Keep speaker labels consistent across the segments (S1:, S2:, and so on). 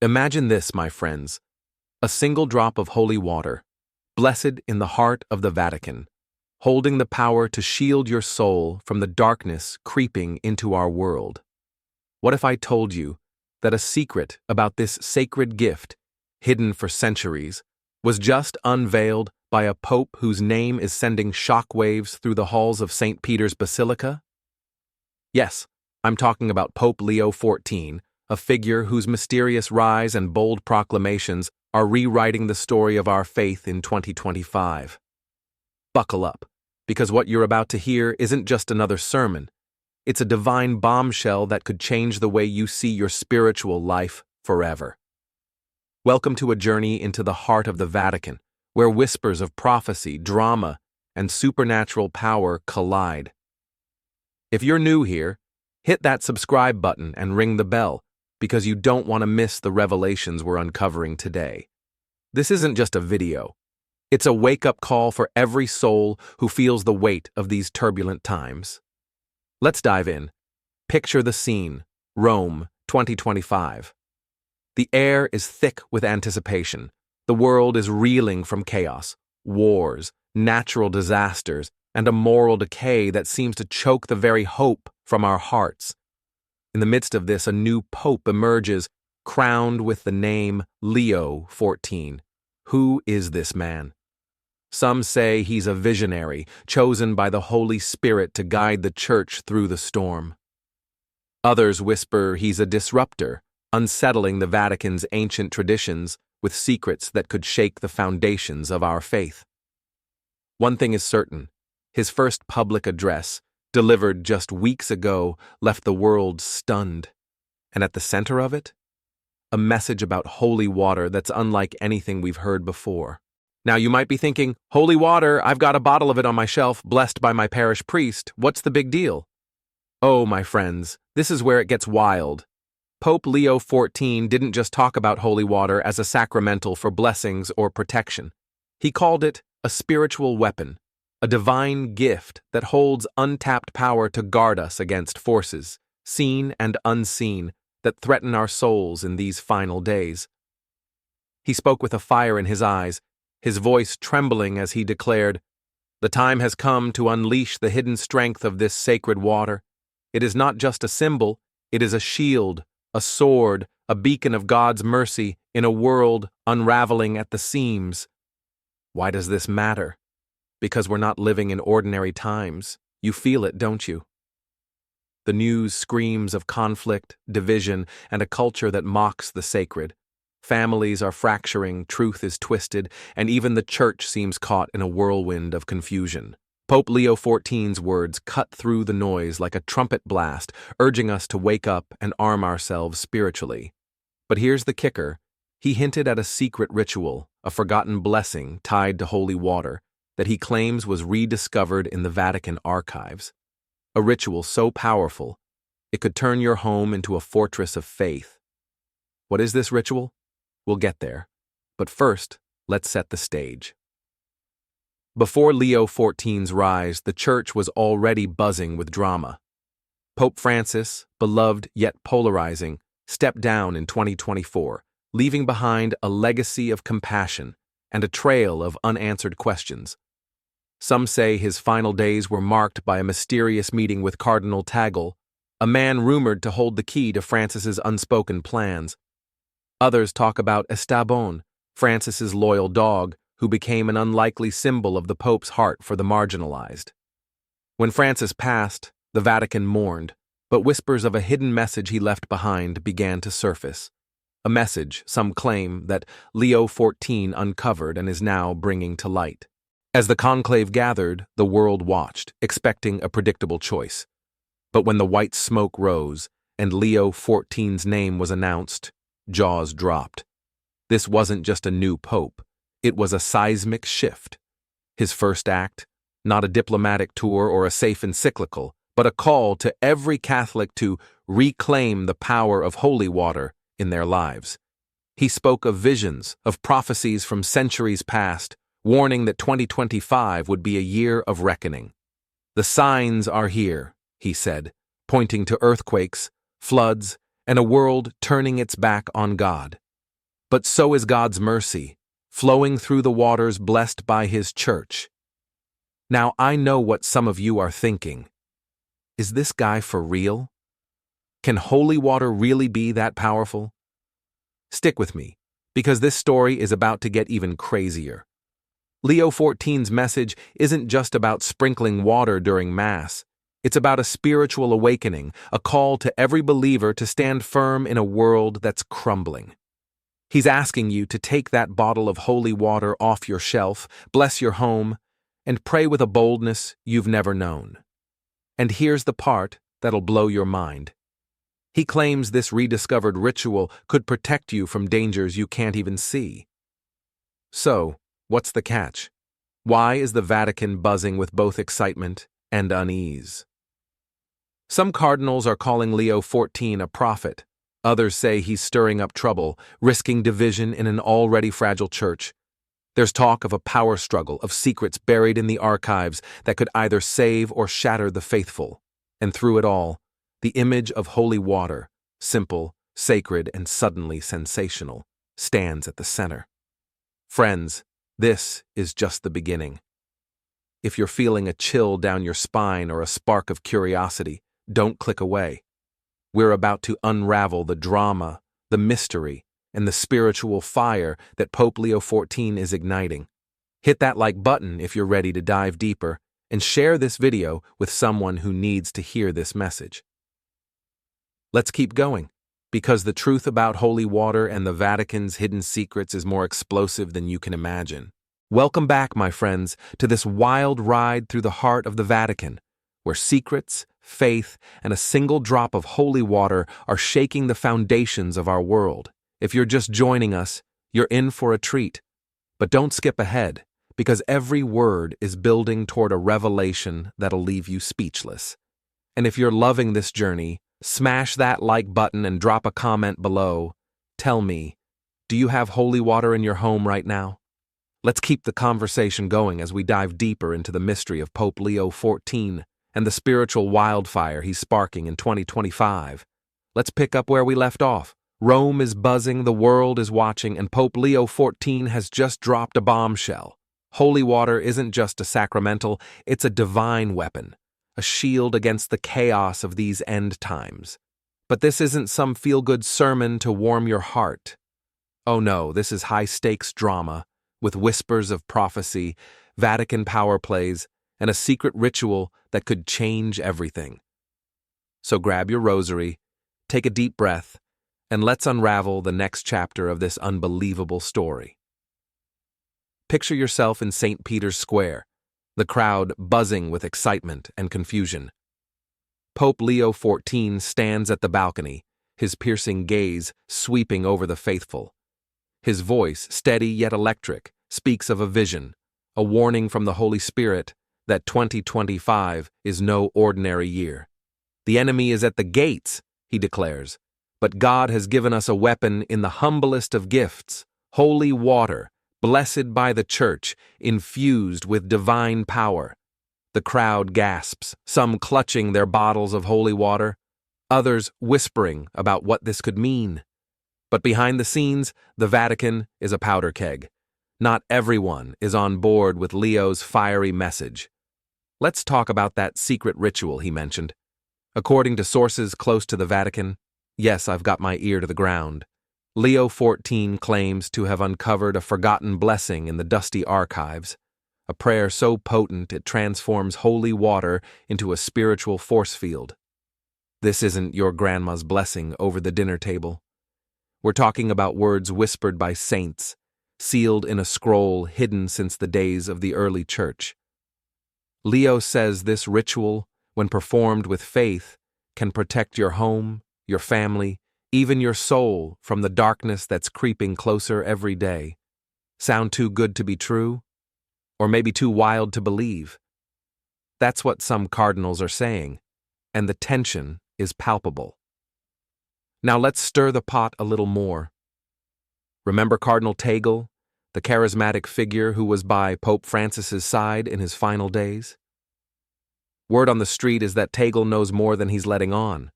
S1: Imagine this, my friends, a single drop of holy water, blessed in the heart of the Vatican, holding the power to shield your soul from the darkness creeping into our world. What if I told you that a secret about this sacred gift, hidden for centuries, was just unveiled by a pope whose name is sending shockwaves through the halls of St. Peter's Basilica? Yes, I'm talking about Pope Leo XIV, a figure whose mysterious rise and bold proclamations are rewriting the story of our faith in 2025. Buckle up, because what you're about to hear isn't just another sermon. It's a divine bombshell that could change the way you see your spiritual life forever. Welcome to a journey into the heart of the Vatican, where whispers of prophecy, drama, and supernatural power collide. If you're new here, hit that subscribe button and ring the bell, because you don't want to miss the revelations we're uncovering today. This isn't just a video. It's a wake-up call for every soul who feels the weight of these turbulent times. Let's dive in. Picture the scene: Rome, 2025. The air is thick with anticipation. The world is reeling from chaos, wars, natural disasters, and a moral decay that seems to choke the very hope from our hearts. In the midst of this, a new pope emerges, crowned with the name Leo XIV. Who is this man? Some say he's a visionary, chosen by the Holy Spirit to guide the Church through the storm. Others whisper he's a disruptor, unsettling the Vatican's ancient traditions with secrets that could shake the foundations of our faith. One thing is certain: his first public address, delivered just weeks ago, left the world stunned. And at the center of it, a message about holy water that's unlike anything we've heard before. Now you might be thinking, holy water, I've got a bottle of it on my shelf, blessed by my parish priest. What's the big deal? Oh, my friends, this is where it gets wild. Pope Leo XIV didn't just talk about holy water as a sacramental for blessings or protection. He called it a spiritual weapon, a divine gift that holds untapped power to guard us against forces, seen and unseen, that threaten our souls in these final days. He spoke with a fire in his eyes, his voice trembling as he declared, "The time has come to unleash the hidden strength of this sacred water. It is not just a symbol, it is a shield, a sword, a beacon of God's mercy in a world unraveling at the seams." Why does this matter? Because we're not living in ordinary times. You feel it, don't you? The news screams of conflict, division, and a culture that mocks the sacred. Families are fracturing, truth is twisted, and even the Church seems caught in a whirlwind of confusion. Pope Leo XIV's words cut through the noise like a trumpet blast, urging us to wake up and arm ourselves spiritually. But here's the kicker: he hinted at a secret ritual, a forgotten blessing tied to holy water, that he claims was rediscovered in the Vatican archives. A ritual so powerful, it could turn your home into a fortress of faith. What is this ritual? We'll get there. But first, let's set the stage. Before Leo XIV's rise, the Church was already buzzing with drama. Pope Francis, beloved yet polarizing, stepped down in 2024, leaving behind a legacy of compassion and a trail of unanswered questions. Some say his final days were marked by a mysterious meeting with Cardinal Tagle, a man rumored to hold the key to Francis's unspoken plans. Others talk about Esteban, Francis's loyal dog, who became an unlikely symbol of the Pope's heart for the marginalized. When Francis passed, the Vatican mourned, but whispers of a hidden message he left behind began to surface. A message, some claim, that Leo XIV uncovered and is now bringing to light. As the conclave gathered, the world watched, expecting a predictable choice. But when the white smoke rose and Leo XIV's name was announced, jaws dropped. This wasn't just a new pope. It was a seismic shift. His first act, not a diplomatic tour or a safe encyclical, but a call to every Catholic to reclaim the power of holy water in their lives. He spoke of visions, of prophecies from centuries past, warning that 2025 would be a year of reckoning. "The signs are here," he said, pointing to earthquakes, floods, and a world turning its back on God. but so is God's mercy, flowing through the waters blessed by His church. Now I know what some of you are thinking. Is this guy for real? Can holy water really be that powerful? Stick with me, because this story is about to get even crazier. Leo 14's message isn't just about sprinkling water during Mass. It's about a spiritual awakening, a call to every believer to stand firm in a world that's crumbling. He's asking you to take that bottle of holy water off your shelf, bless your home, and pray with a boldness you've never known. And here's the part that'll blow your mind. He claims this rediscovered ritual could protect you from dangers you can't even see. So, what's the catch? Why is the Vatican buzzing with both excitement and unease? Some cardinals are calling Leo 14 a prophet. Others say he's stirring up trouble, risking division in an already fragile church. There's talk of a power struggle, of secrets buried in the archives that could either save or shatter the faithful. And through it all, the image of holy water, simple, sacred, and suddenly sensational, stands at the center. Friends, this is just the beginning. If you're feeling a chill down your spine or a spark of curiosity, don't click away. We're about to unravel the drama, the mystery, and the spiritual fire that Pope Leo XIV is igniting. Hit that like button if you're ready to dive deeper, and share this video with someone who needs to hear this message. Let's keep going, because the truth about holy water and the Vatican's hidden secrets is more explosive than you can imagine. Welcome back, my friends, to this wild ride through the heart of the Vatican, where secrets, faith, and a single drop of holy water are shaking the foundations of our world. If you're just joining us, you're in for a treat. But don't skip ahead, because every word is building toward a revelation that'll leave you speechless. And if you're loving this journey, smash that like button and drop a comment below. Tell me, do you have holy water in your home right now? Let's keep the conversation going as we dive deeper into the mystery of Pope Leo XIV and the spiritual wildfire he's sparking in 2025. Let's pick up where we left off. Rome is buzzing, the world is watching, and Pope Leo XIV has just dropped a bombshell. Holy water isn't just a sacramental, it's a divine weapon, a shield against the chaos of these end times. But this isn't some feel-good sermon to warm your heart. Oh no, this is high-stakes drama, with whispers of prophecy, Vatican power plays, and a secret ritual that could change everything. So grab your rosary, take a deep breath, and let's unravel the next chapter of this unbelievable story. Picture yourself in St. Peter's Square, the crowd buzzing with excitement and confusion. Pope Leo XIV stands at the balcony, his piercing gaze sweeping over the faithful. His voice, steady yet electric, speaks of a vision, a warning from the Holy Spirit that 2025 is no ordinary year. The enemy is at the gates, he declares, but God has given us a weapon in the humblest of gifts, holy water, blessed by the Church, infused with divine power. The crowd gasps, some clutching their bottles of holy water, others whispering about what this could mean. But behind the scenes, the Vatican is a powder keg. Not everyone is on board with Leo's fiery message. Let's talk about that secret ritual he mentioned. According to sources close to the Vatican, yes, I've got my ear to the ground, Leo XIV claims to have uncovered a forgotten blessing in the dusty archives, a prayer so potent it transforms holy water into a spiritual force field. This isn't your grandma's blessing over the dinner table. We're talking about words whispered by saints, sealed in a scroll hidden since the days of the early church. Leo says this ritual, when performed with faith, can protect your home, your family, even your soul from the darkness that's creeping closer every day. Sound too good to be true? Or maybe too wild to believe? That's what some cardinals are saying, and the tension is palpable. Now let's stir the pot a little more. Remember Cardinal Tagle, the charismatic figure who was by Pope Francis's side in his final days? Word on the street is that Tagle knows more than he's letting on.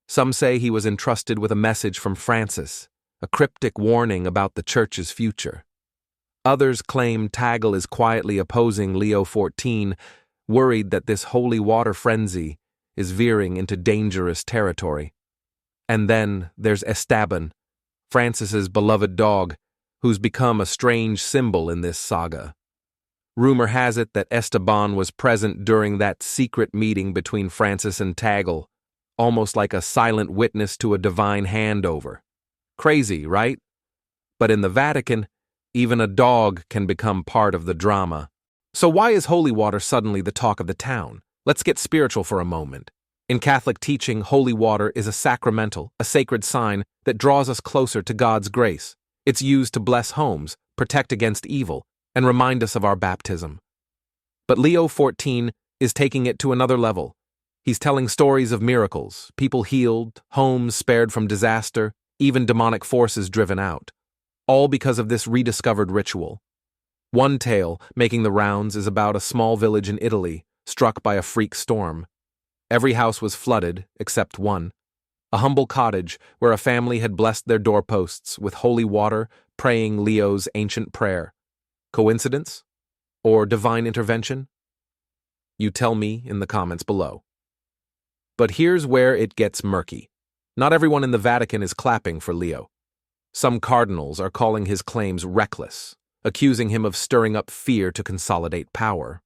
S1: Some say he was entrusted with a message from Francis, a cryptic warning about the Church's future. Others claim Tagle is quietly opposing Leo XIV, worried that this holy water frenzy is veering into dangerous territory. And then there's Esteban, Francis's beloved dog, who's become a strange symbol in this saga. Rumor has it that Esteban was present during that secret meeting between Francis and Tagle, almost like a silent witness to a divine handover. Crazy, right? But in the Vatican, even a dog can become part of the drama. So why is holy water suddenly the talk of the town? Let's get spiritual for a moment. In Catholic teaching, holy water is a sacramental, a sacred sign that draws us closer to God's grace. It's used to bless homes, protect against evil, and remind us of our baptism. But Leo XIV is taking it to another level. He's telling stories of miracles, people healed, homes spared from disaster, even demonic forces driven out. All because of this rediscovered ritual. One tale making the rounds is about a small village in Italy, struck by a freak storm. Every house was flooded, except one. A humble cottage where a family had blessed their doorposts with holy water, praying Leo's ancient prayer. Coincidence? Or divine intervention? You tell me in the comments below. But here's where it gets murky. Not everyone in the Vatican is clapping for Leo. Some cardinals are calling his claims reckless, accusing him of stirring up fear to consolidate power.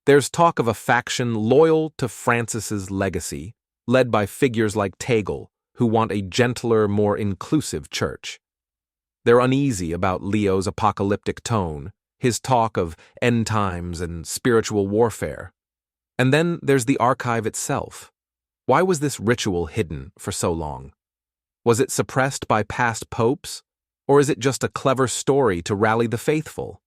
S1: There's talk of a faction loyal to Francis's legacy, led by figures like Tagle, who want a gentler, more inclusive church. They're uneasy about Leo's apocalyptic tone, his talk of end times and spiritual warfare. And then there's the archive itself. Why was this ritual hidden for so long? Was it suppressed by past popes, or is it just a clever story to rally the faithful?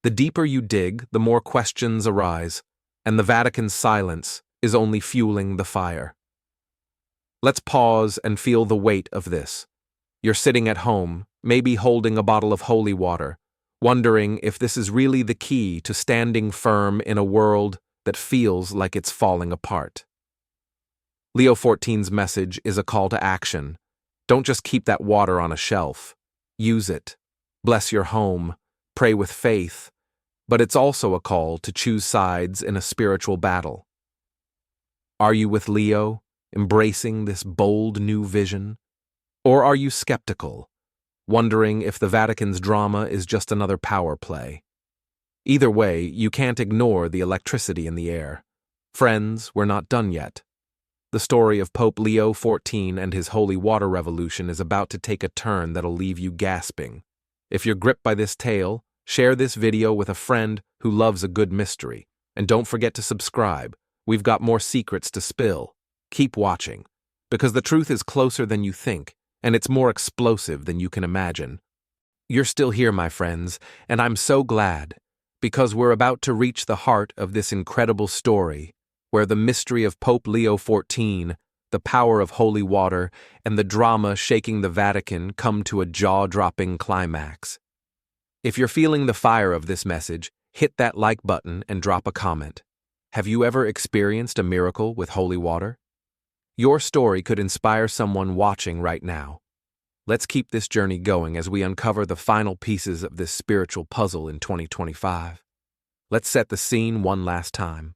S1: The deeper you dig, the more questions arise, and the Vatican's silence is only fueling the fire. Let's pause and feel the weight of this. You're sitting at home, maybe holding a bottle of holy water, wondering if this is really the key to standing firm in a world that feels like it's falling apart. Leo XIV's message is a call to action. Don't just keep that water on a shelf. Use it. Bless your home. Pray with faith. But it's also a call to choose sides in a spiritual battle. Are you with Leo, embracing this bold new vision? Or are you skeptical, wondering if the Vatican's drama is just another power play? Either way, you can't ignore the electricity in the air. Friends, we're not done yet. The story of Pope Leo XIV and his holy water revolution is about to take a turn that'll leave you gasping. If you're gripped by this tale, share this video with a friend who loves a good mystery. And don't forget to subscribe. We've got more secrets to spill. Keep watching, because the truth is closer than you think, and it's more explosive than you can imagine. You're still here, my friends, and I'm so glad, because we're about to reach the heart of this incredible story, where the mystery of Pope Leo XIV, the power of holy water, and the drama shaking the Vatican come to a jaw-dropping climax. If you're feeling the fire of this message, hit that like button and drop a comment. Have you ever experienced a miracle with holy water? Your story could inspire someone watching right now. Let's keep this journey going as we uncover the final pieces of this spiritual puzzle in 2025. Let's set the scene one last time.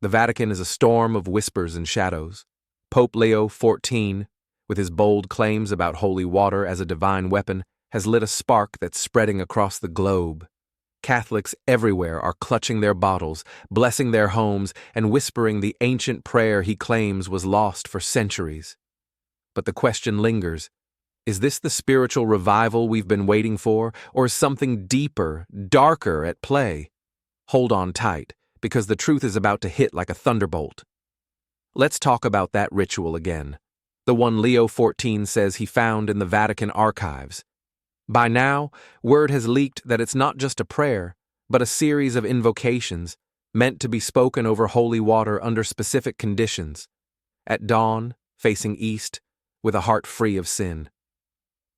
S1: The Vatican is a storm of whispers and shadows. Pope Leo XIV, with his bold claims about holy water as a divine weapon, has lit a spark that's spreading across the globe. Catholics everywhere are clutching their bottles, blessing their homes, and whispering the ancient prayer he claims was lost for centuries. But the question lingers, is this the spiritual revival we've been waiting for, or is something deeper, darker at play? Hold on tight, because the truth is about to hit like a thunderbolt. Let's talk about that ritual again, the one Leo XIV says he found in the Vatican archives. By now, word has leaked that it's not just a prayer, but a series of invocations meant to be spoken over holy water under specific conditions. At dawn, facing east, with a heart free of sin.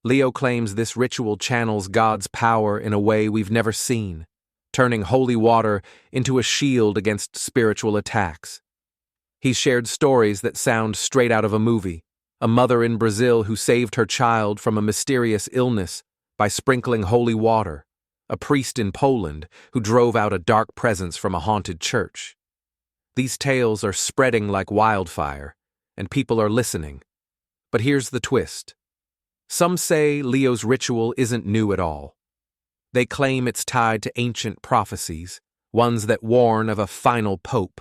S1: Leo claims this ritual channels God's power in a way we've never seen, turning holy water into a shield against spiritual attacks. He's shared stories that sound straight out of a movie. a mother in Brazil who saved her child from a mysterious illness by sprinkling holy water, a priest in Poland who drove out a dark presence from a haunted church. These tales are spreading like wildfire, and people are listening. But here's the twist. Some say Leo's ritual isn't new at all. They claim it's tied to ancient prophecies, ones that warn of a final pope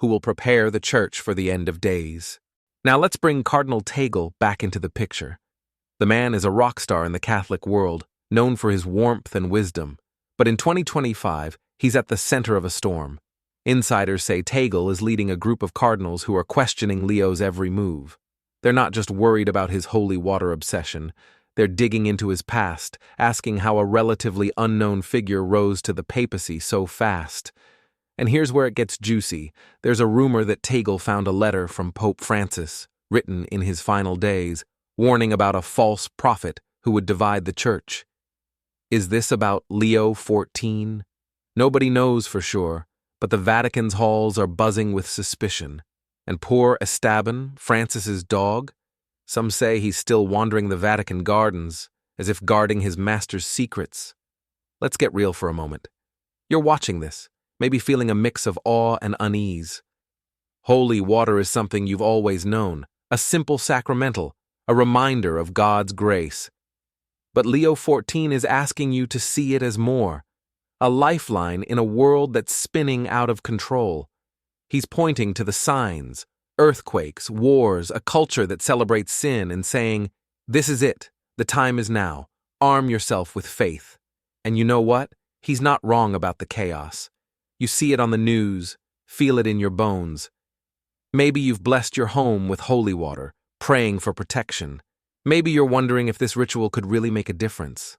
S1: who will prepare the church for the end of days. Now let's bring Cardinal Tagle back into the picture. The man is a rock star in the Catholic world, known for his warmth and wisdom. But in 2025, he's at the center of a storm. Insiders say Tagle is leading a group of cardinals who are questioning Leo's every move. They're not just worried about his holy water obsession. They're digging into his past, asking how a relatively unknown figure rose to the papacy so fast. And here's where it gets juicy. There's a rumor that Tagle found a letter from Pope Francis, written in his final days, warning about a false prophet who would divide the church. Is this about Leo 14? Nobody knows for sure, but the Vatican's halls are buzzing with suspicion. And poor Esteban, Francis's dog? Some say he's still wandering the Vatican gardens, as if guarding his master's secrets. Let's get real for a moment. You're watching this, maybe feeling a mix of awe and unease. Holy water is something you've always known, a simple sacramental, a reminder of God's grace. But Leo 14 is asking you to see it as more, a lifeline in a world that's spinning out of control. He's pointing to the signs, earthquakes, wars, a culture that celebrates sin and saying, this is it, the time is now, arm yourself with faith. And you know what? He's not wrong about the chaos. You see it on the news, feel it in your bones. Maybe you've blessed your home with holy water, praying for protection. Maybe you're wondering if this ritual could really make a difference.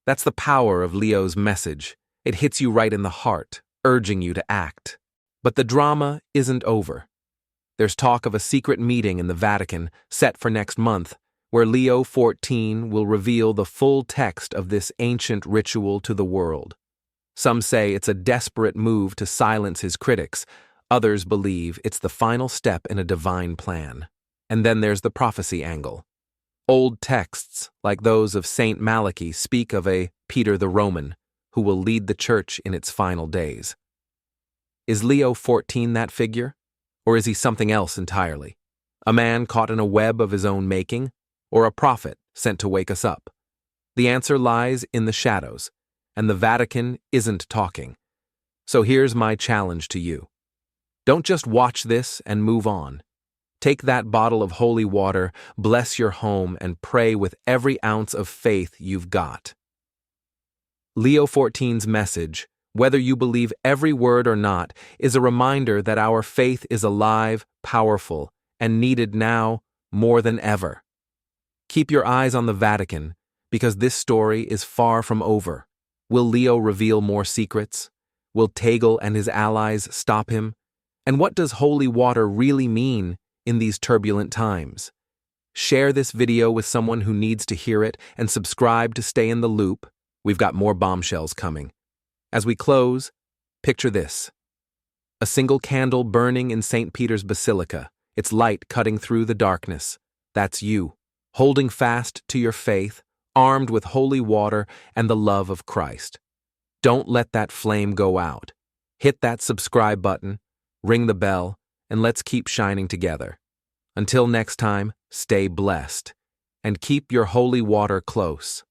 S1: That's the power of Leo's message. It hits you right in the heart, urging you to act. But the drama isn't over. There's talk of a secret meeting in the Vatican set for next month, where Leo 14 will reveal the full text of this ancient ritual to the world. Some say it's a desperate move to silence his critics. Others believe it's the final step in a divine plan. And then there's the prophecy angle. Old texts, like those of Saint Malachi, speak of a Peter the Roman, who will lead the church in its final days. Is Leo 14 that figure? Or is he something else entirely? A man caught in a web of his own making? Or a prophet sent to wake us up? The answer lies in the shadows, and the Vatican isn't talking. So here's my challenge to you. Don't just watch this and move on. Take that bottle of holy water, bless your home, and pray with every ounce of faith you've got. Leo 14's message, whether you believe every word or not, is a reminder that our faith is alive, powerful, and needed now more than ever. Keep your eyes on the Vatican, because this story is far from over. Will Leo reveal more secrets? Will Tagle and his allies stop him? And what does holy water really mean in these turbulent times? Share this video with someone who needs to hear it and subscribe to stay in the loop. We've got more bombshells coming. As we close, picture this. A single candle burning in St. Peter's Basilica, its light cutting through the darkness. That's you, holding fast to your faith, armed with holy water and the love of Christ. Don't let that flame go out. Hit that subscribe button, ring the bell, and let's keep shining together. Until next time, stay blessed, and keep your holy water close.